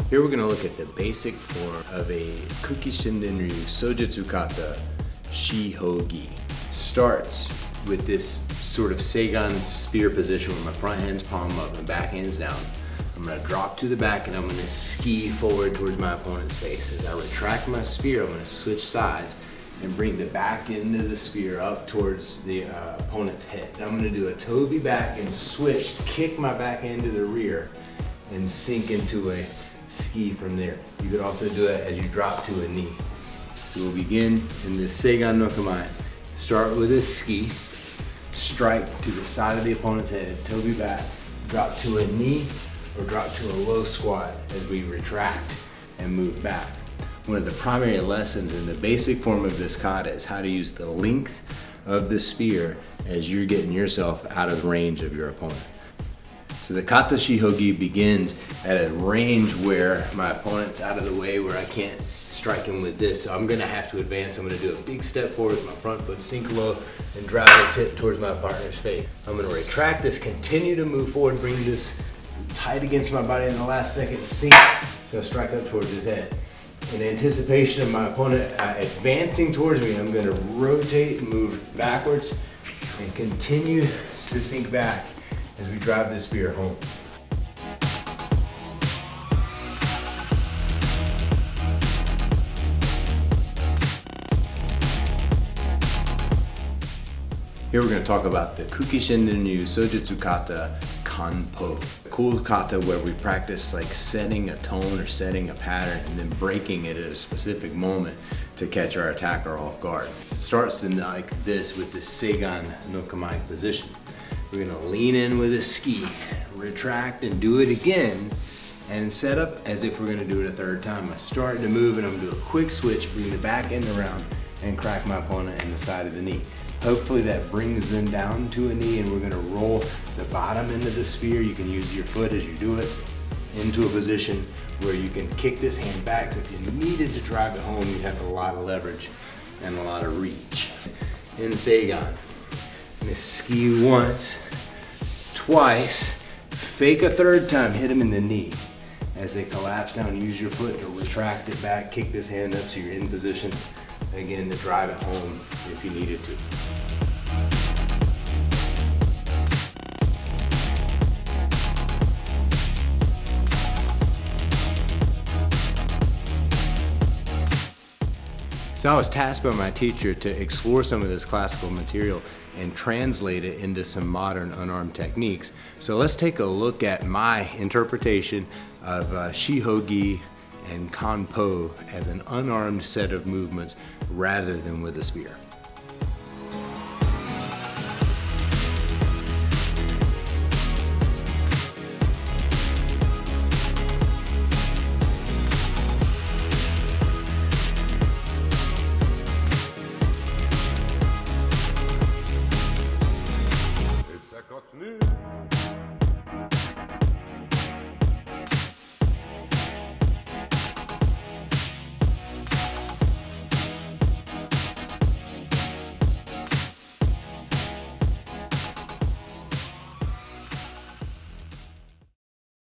Here we're going to look at the basic form of a Kukishinden Ryu Sojutsu Kata Shihogi. Starts with this sort of Seigan spear position where my front hand's palm up and back hand's down. I'm going to drop to the back and I'm going to ski forward towards my opponent's face. As I retract my spear, I'm going to switch sides and bring the back end of the spear up towards the opponent's head. And I'm going to do a Toby back and switch, kick my back hand to the rear and sink into a ski from there. You could also do it as you drop to a knee. So we'll begin in this Seigan no Kamae. Start with a ski, strike to the side of the opponent's head, Toby back, drop to a knee, or drop to a low squat as we retract and move back. One of the primary lessons in the basic form of this kata is how to use the length of the spear as you're getting yourself out of range of your opponent. So the kata shihogi begins at a range where my opponent's out of the way, where I can't strike him with this. So I'm gonna have to advance. I'm gonna do a big step forward with my front foot, sink low, and drive the tip towards my partner's face. I'm gonna retract this, continue to move forward, bring this tight against my body in the last second, sink, so I strike up towards his head. In anticipation of my opponent advancing towards me, I'm gonna rotate, move backwards, and continue to sink back as we drive this spear home. Here we're going to talk about the Kukishinden Ryu Sojutsu Kata Kanpo. A cool kata where we practice like setting a tone or setting a pattern and then breaking it at a specific moment to catch our attacker off guard. It starts in like this with the Seigan no Kamae position. We're going to lean in with a ski, retract and do it again, and set up as if we're going to do it a third time. I'm starting to move and I'm going to do a quick switch, bring the back end around and crack my opponent in the side of the knee. Hopefully that brings them down to a knee, and we're going to roll the bottom end of the spear. You can use your foot as you do it into a position where you can kick this hand back. So if you needed to drive it home, you'd have a lot of leverage and a lot of reach. In Seigan, I'm going to ski once, twice, fake a third time, hit them in the knee. As they collapse down, use your foot to retract it back, kick this hand up so you're in position again to drive it home if you needed to. So I was tasked by my teacher to explore some of this classical material and translate it into some modern unarmed techniques. So let's take a look at my interpretation of shihogi and kanpo as an unarmed set of movements rather than with a spear.